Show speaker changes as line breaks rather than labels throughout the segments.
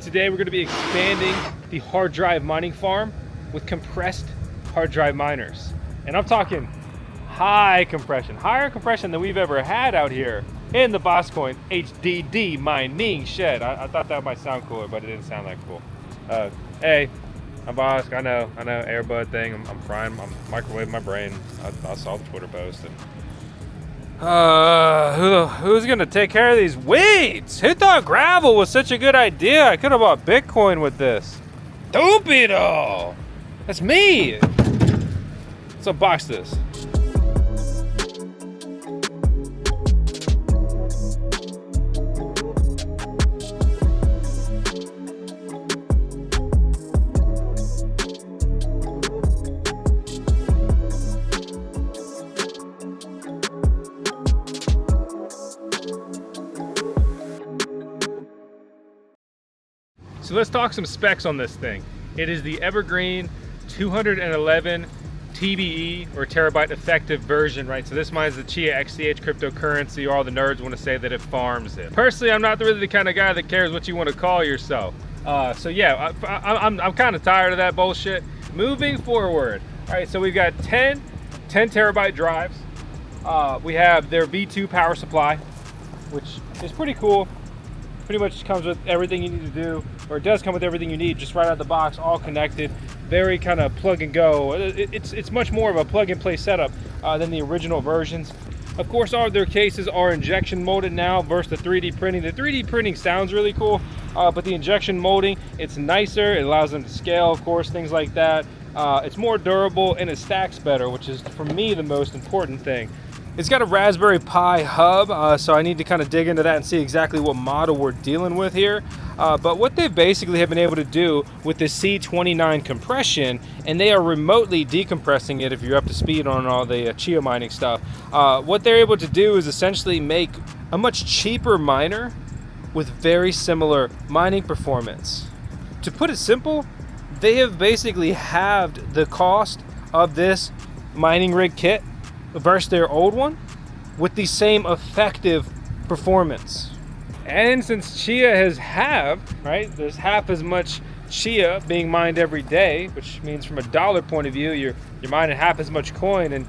Today we're going to be expanding the hard drive mining farm with compressed hard drive miners. And I'm talking high compression, higher compression than we've ever had out here in the VoskCoin HDD mining shed. I thought that might sound cooler, but it didn't sound that cool. Hey, I'm Vosk. I know, Airbud thing. I'm frying, I'm microwaving my brain. I saw the Twitter post. And who's gonna take care of these weeds? Who thought gravel was such a good idea? I could have bought Bitcoin with this. Stupido! That's me! Let's unbox this. So let's talk some specs on this thing. It is the Evergreen 211 TBE or terabyte effective version, right? So this mine is the Chia XCH cryptocurrency. All the nerds want to say that it farms it. Personally, I'm not really the kind of guy that cares what you want to call yourself. So yeah, I'm kind of tired of that bullshit. Moving forward, all right, so we've got 10 terabyte drives. We have their V2 power supply, which is pretty cool. Pretty much comes with everything you need to do, or it does come with everything you need, just right out of the box, all connected. Very kind of plug and go. It's much more of a plug and play setup than the original versions. Of course, all of their cases are injection molded now versus the 3D printing. The 3D printing sounds really cool, but the injection molding, it's nicer. It allows them to scale, of course, things like that. It's more durable and it stacks better, which is, for me, the most important thing. It's got a Raspberry Pi hub, so I need to kind of dig into that and see exactly what model we're dealing with here. But what they basically have been able to do with the C29 compression, and they are remotely decompressing it if you're up to speed on all the Chia mining stuff. What they're able to do is essentially make a much cheaper miner with very similar mining performance. To put it simple, they have basically halved the cost of this mining rig kit versus their old one with the same effective performance. And since Chia has halved, right, there's half as much Chia being mined every day, which means from a dollar point of view, you're mining half as much coin. And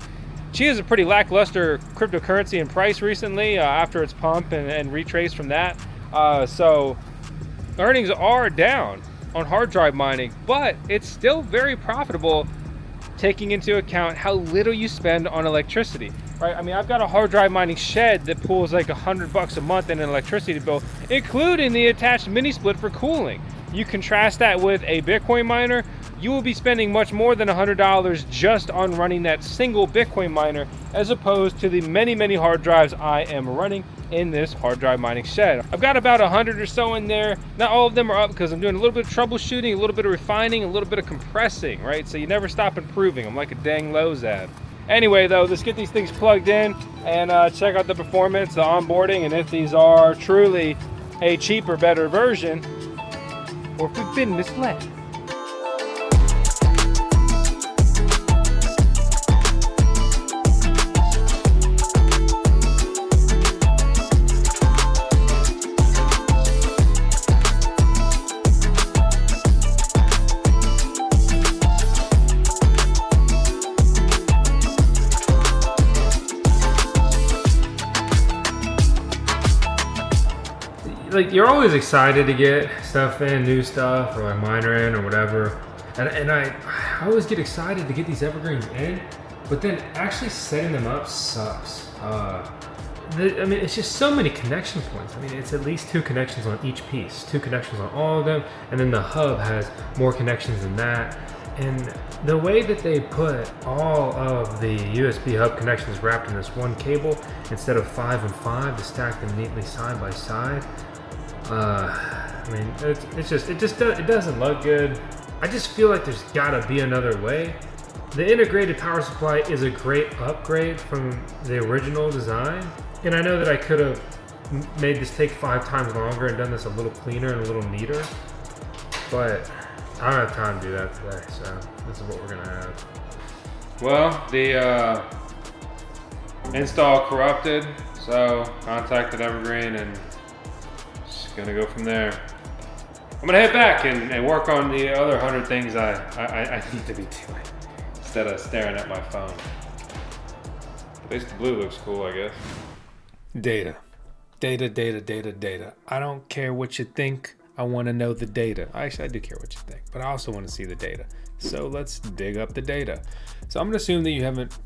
Chia is a pretty lackluster cryptocurrency in price recently after its pump and retrace from that. So earnings are down on hard drive mining, but it's still very profitable, taking into account how little you spend on electricity, right? I mean, I've got a hard drive mining shed that pulls like $100 a month in an electricity bill, including the attached mini split for cooling. You contrast that with a Bitcoin miner, you will be spending much more than $100 just on running that single Bitcoin miner, as opposed to the many hard drives I am running in this hard drive mining shed. I've got about 100 or so in there. Not all of them are up because I'm doing a little bit of troubleshooting, a little bit of refining, a little bit of compressing, right? So you never stop improving. I'm like a dang Lowe's ad. Anyway though, let's get these things plugged in and check out the performance, the onboarding, and if these are truly a cheaper, better version, or if we've been misled. Like, you're always excited to get stuff in, new stuff, or like miner in or whatever. And I always get excited to get these Evergreens in, but then actually setting them up sucks. I mean, it's just so many connection points. I mean, it's at least 2 connections on each piece, 2 connections on all of them, and then the hub has more connections than that. And the way that they put all of the USB hub connections wrapped in this one cable instead of 5 and 5 to stack them neatly side by side, I mean, it doesn't look good. I just feel like there's gotta be another way. The integrated power supply is a great upgrade from the original design, and I know that I could have made this take 5 times longer and done this a little cleaner and a little neater, but I don't have time to do that today, so this is what we're gonna have. Well, the install corrupted, so contacted Evergreen and just gonna go from there. I'm gonna head back and work on the other 100 things I need to be doing instead of staring at my phone. At least the blue looks cool, I guess. Data. Data. I don't care what you think. I want to know the data. Actually, I do care what you think, but I also want to see the data. So let's dig up the data. So I'm going to assume that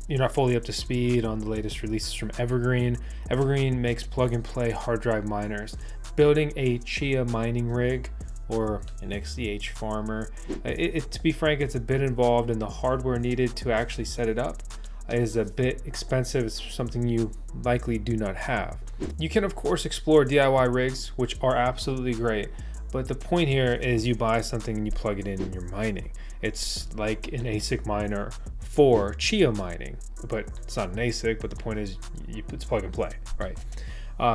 you're not fully up to speed on the latest releases from Evergreen. Evergreen makes plug-and-play hard drive miners. Building a Chia mining rig or an XCH farmer, to be frank, it's a bit involved, and the hardware needed to actually set it up is a bit expensive. It's something you likely do not have. You can of course explore DIY rigs, which are absolutely great, but the point here is you buy something and you plug it in and you're mining. It's like an ASIC miner for Chia mining, but it's not an ASIC, but the point is it's plug and play, right?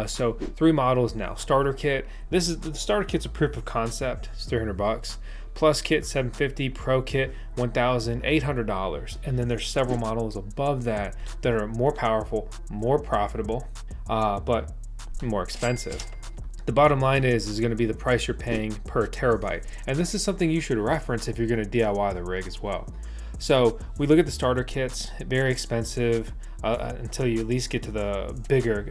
So 3 models now. Starter kit. The starter kit's a proof of concept. It's $300. Plus kit $750, Pro kit $1,800, and then there's several models above that that are more powerful, more profitable, but more expensive. The bottom line is going to be the price you're paying per terabyte, and this is something you should reference if you're going to DIY the rig as well. So we look at the starter kits, very expensive until you at least get to the bigger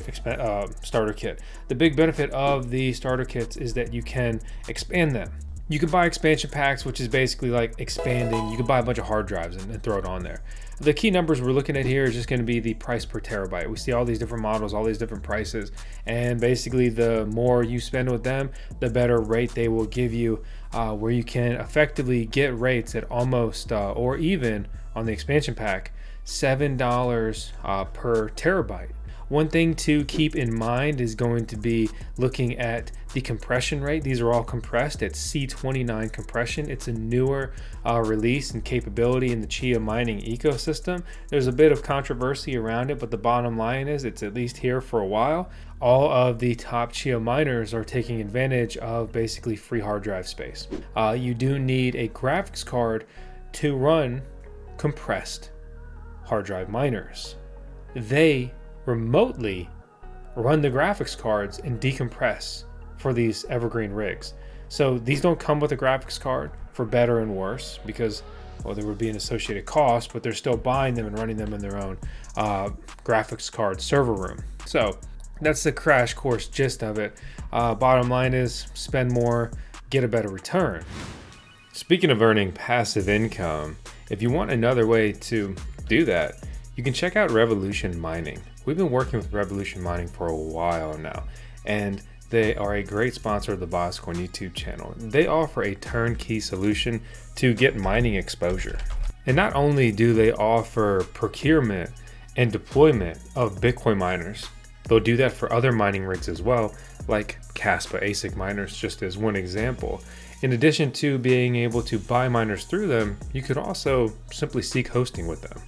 starter kit. The big benefit of the starter kits is that you can expand them. You can buy expansion packs, which is basically like expanding. You can buy a bunch of hard drives and throw it on there. The key numbers we're looking at here is just going to be the price per terabyte. We see all these different models, all these different prices, and basically the more you spend with them, the better rate they will give you, where you can effectively get rates at almost, or even on the expansion pack, $7 per terabyte. One thing to keep in mind is going to be looking at the compression rate. These are all compressed at C29 compression. It's a newer release and capability in the Chia mining ecosystem. There's a bit of controversy around it, but the bottom line is it's at least here for a while. All of the top Chia miners are taking advantage of basically free hard drive space. You do need a graphics card to run compressed hard drive miners. They remotely run the graphics cards and decompress for these Evergreen rigs. So these don't come with a graphics card, for better and worse, because, well, there would be an associated cost, but they're still buying them and running them in their own graphics card server room. So that's the crash course gist of it. Bottom line is spend more, get a better return. Speaking of earning passive income, if you want another way to do that, you can check out Revolution Mining. We've been working with Revolution Mining for a while now, and they are a great sponsor of the VoskCoin YouTube channel. They offer a turnkey solution to get mining exposure. And not only do they offer procurement and deployment of Bitcoin miners, they'll do that for other mining rigs as well, like Caspa ASIC miners, just as one example. In addition to being able to buy miners through them, you could also simply seek hosting with them.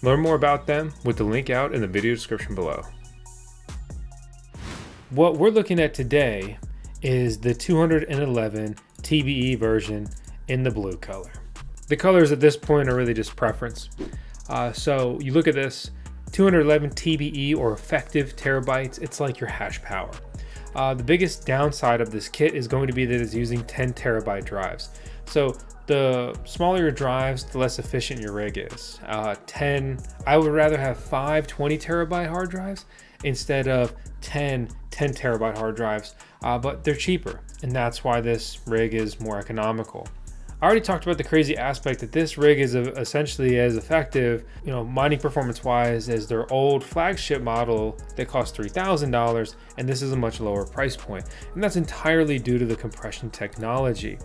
Learn more about them with the link out in the video description below. What we're looking at today is the 211 TBE version in the blue color. The colors at this point are really just preference. So you look at this, 211 TBE or effective terabytes, it's like your hash power. The biggest downside of this kit is going to be that it's using 10 terabyte drives. So the smaller your drives, the less efficient your rig is. I would rather have 5 20 terabyte hard drives instead of 10 terabyte hard drives, but they're cheaper, and that's why this rig is more economical. I already talked about the crazy aspect that this rig is essentially as effective, mining performance wise, as their old flagship model that cost $3,000, and this is a much lower price point, and that's entirely due to the compression technology.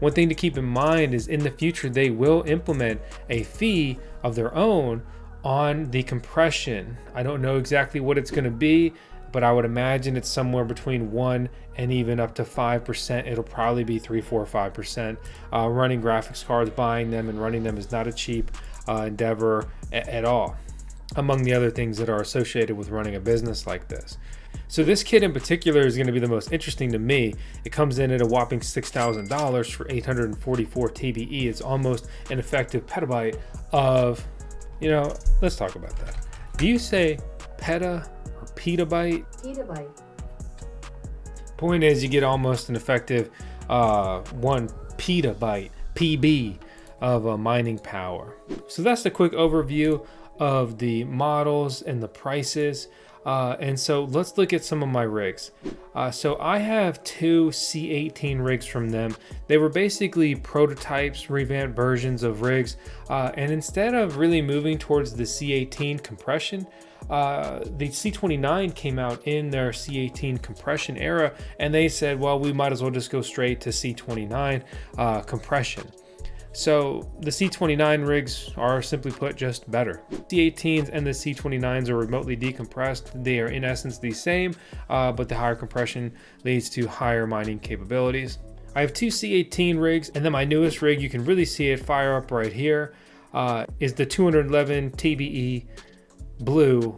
One thing to keep in mind is in the future they will implement a fee of their own on the compression. I don't know exactly what it's going to be, but I would imagine it's somewhere between 1 and even up to 5%. It'll probably be 3, 4, 5%. Running graphics cards, buying them and running them is not a cheap endeavor at all, among the other things that are associated with running a business like this. So this kit in particular is going to be the most interesting to me. It comes in at a whopping $6,000 for 844 TBE. It's almost an effective petabyte of, let's talk about that. Do you say peta or petabyte?
Petabyte.
Point is, you get almost an effective
1 petabyte PB of mining power. So that's the quick overview of the models and the prices. And so let's look at some of my rigs. So I have 2 C18 rigs from them. They were basically prototypes, revamped versions of rigs. And instead of really moving towards the C18 compression, the C29 came out in their C18 compression era, and they said, well, we might as well just go straight to C29 compression. So the C29 rigs are, simply put, just better. C18s and the C29s are remotely decompressed. They are in essence the same, but the higher compression leads to higher mining capabilities. I have 2 C18 rigs, and then my newest rig, you can really see it fire up right here, is the 211 TBE blue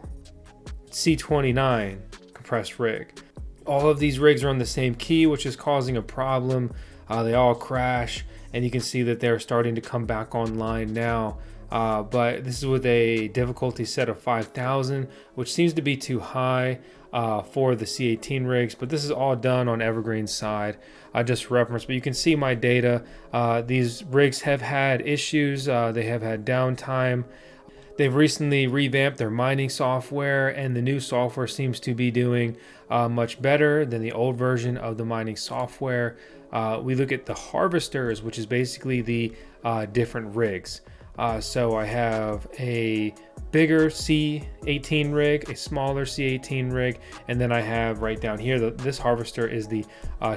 C29 compressed rig. All of these rigs are on the same key, which is causing a problem. They all crash, and you can see that they're starting to come back online now. But this is with a difficulty set of 5,000, which seems to be too high for the C18 rigs, but this is all done on Evergreen's side, just for reference. But you can see my data. These rigs have had issues. They have had downtime. They've recently revamped their mining software, and the new software seems to be doing much better than the old version of the mining software. We look at the harvesters, which is basically the different rigs. So I have a bigger C18 rig, a smaller C18 rig, and then I have right down here, this harvester is the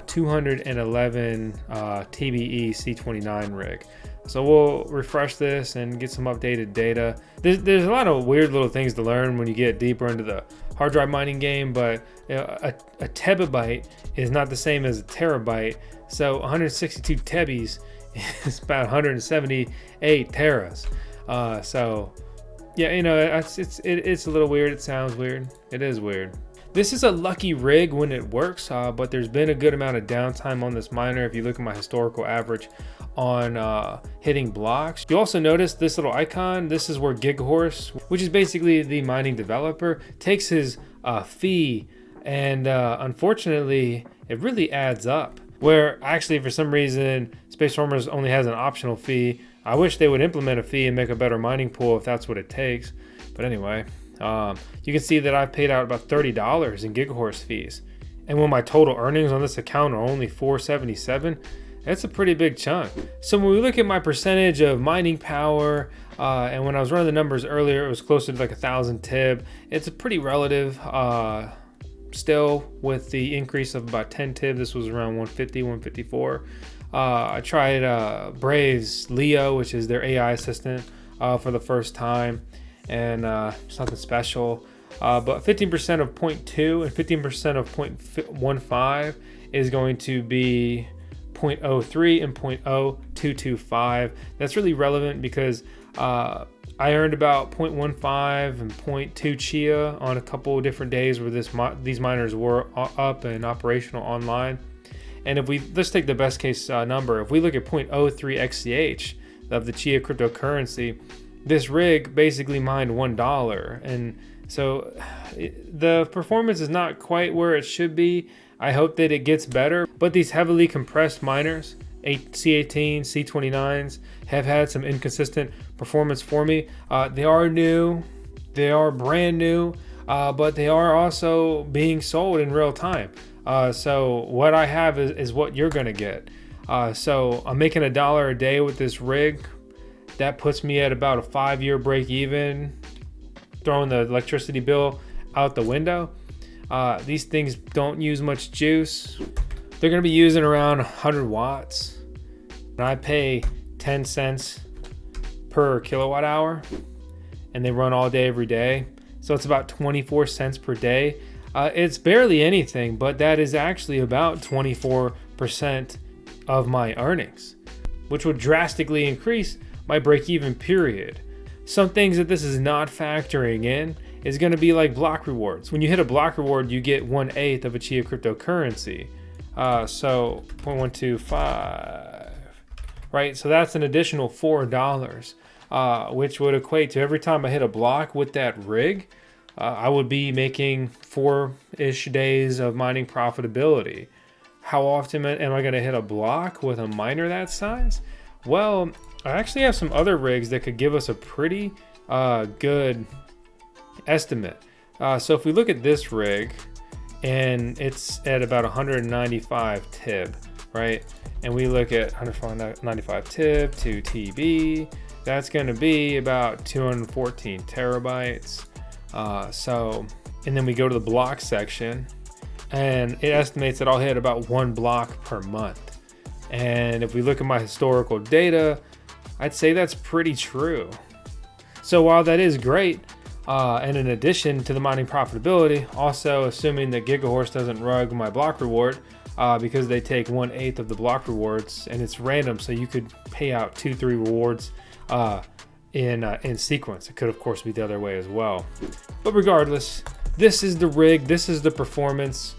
211 TBE C29 rig. So we'll refresh this and get some updated data. There's a lot of weird little things to learn when you get deeper into the hard drive mining game, but you know, a tebibyte is not the same as a terabyte. So 162 tebis is about 178 teras. So yeah, you know, it's a little weird. It sounds weird. It is weird. This is a lucky rig when it works, but there's been a good amount of downtime on this miner. If you look at my historical average on hitting blocks, you also notice this little icon. This is where GigHorse, which is basically the mining developer, takes his fee, and unfortunately, it really adds up. Where actually, for some reason, Space Farmers only has an optional fee. I wish they would implement a fee and make a better mining pool if that's what it takes. But anyway, you can see that I've paid out about $30 in GigHorse fees. And when my total earnings on this account are only $477, that's a pretty big chunk. So when we look at my percentage of mining power, and when I was running the numbers earlier, it was closer to like 1,000 TIB. It's a pretty relative still, with the increase of about 10 TIB. This was around 150, 154. I tried Brave's Leo, which is their AI assistant, for the first time, and it's nothing special. But 15% of 0.2 and 15% of 0.15 is going to be 0.03 and 0.0225. That's really relevant because I earned about 0.15 and 0.2 Chia on a couple of different days where these miners were up and operational online. And if we, let's take the best case number, if we look at 0.03 XCH of the Chia cryptocurrency, this rig basically mined $1. And so the performance is not quite where it should be. I hope that it gets better, but these heavily compressed miners, C18, C29s, have had some inconsistent performance for me. They are new, they are brand new, but they are also being sold in real time. So what I have is what you're gonna get. So I'm making $1 a day with this rig. That puts me at about a 5-year break even, throwing the electricity bill out the window. These things don't use much juice. They're gonna be using around 100 watts. And I pay 10 cents per kilowatt hour, and they run all day, every day. So it's about 24 cents per day. It's barely anything, but that is actually about 24% of my earnings, which would drastically increase my break-even period. Some things that this is not factoring in is going to be like block rewards. When you hit a block reward, you get 1/8 of a Chia cryptocurrency. So 0.125, right? So that's an additional $4, which would equate to every time I hit a block with that rig, I would be making 4-ish days of mining profitability. how often am I going to hit a block with a miner that size? Well, I actually have some other rigs that could give us a pretty good estimate. So if we look at this rig, and it's at about 195 tib, right? And we look at 195 tib to TB, that's going to be about 214 terabytes. And then we go to the block section, and it estimates that I'll hit about 1 block per month. And if we look at my historical data, I'd say that's pretty true. So while that is great, and in addition to the mining profitability, also assuming that GigaHorse doesn't rug my block reward, because they take 1/8 of the block rewards, and it's random, so you could pay out 2-3 rewards in sequence. It could of course be the other way as well. But regardless, this is the rig, this is the performance,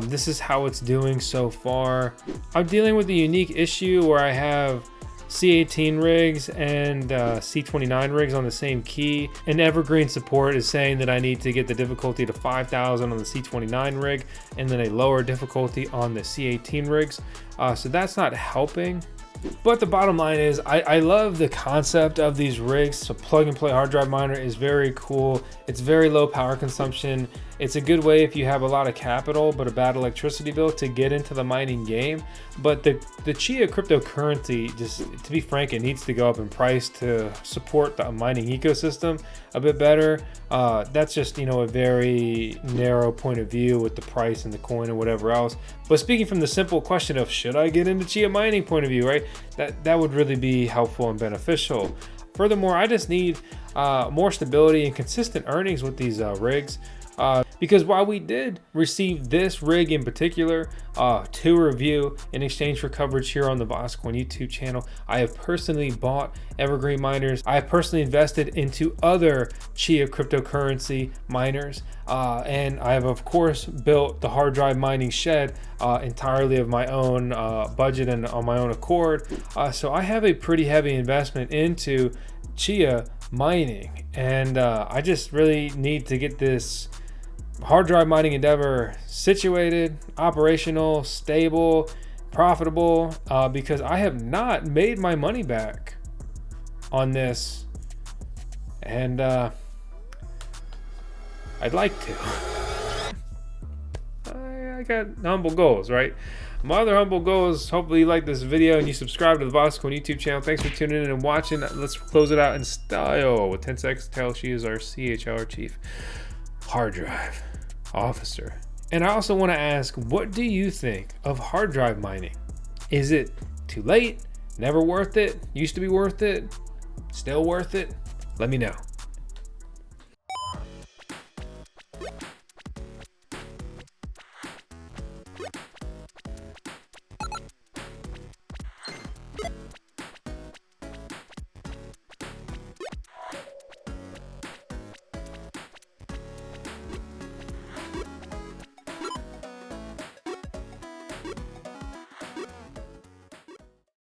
this is how it's doing so far. I'm dealing with a unique issue where I have C18 rigs and C29 rigs on the same key, and Evergreen support is saying that I need to get the difficulty to 5,000 on the C29 rig and then a lower difficulty on the C18 rigs, so that's not helping. But the bottom line is I love the concept of these rigs. So plug and play hard drive miner is very cool. It's very low power consumption. It's a good way if you have a lot of capital but a bad electricity bill to get into the mining game. But the Chia cryptocurrency, just to be frank, it needs to go up in price to support the mining ecosystem a bit better. That's just, you know, a very narrow point of view with the price and the coin and whatever else. But speaking from the simple question of should I get into Chia mining point of view, right? That would really be helpful and beneficial. Furthermore, I just need more stability and consistent earnings with these rigs. Because while we did receive this rig in particular to review in exchange for coverage here on the VoskCoin YouTube channel, I have personally bought Evergreen miners. I have personally invested into other Chia cryptocurrency miners, and I have of course built the hard drive mining shed entirely of my own budget and on my own accord. So I have a pretty heavy investment into Chia mining, and I just really need to get this hard drive mining endeavor situated, operational, stable, profitable, because I have not made my money back on this, and I'd like to. I got humble goals, right? My other humble goal is hopefully you like this video and you subscribe to the VoskCoin YouTube channel. Thanks for tuning in and watching. Let's close it out in style with 10 seconds to tell she is our CHR chief hard drive officer. And I also want to ask, what do you think of hard drive mining? Is it too late? Never worth it? Used to be worth it? Still worth it? Let me know.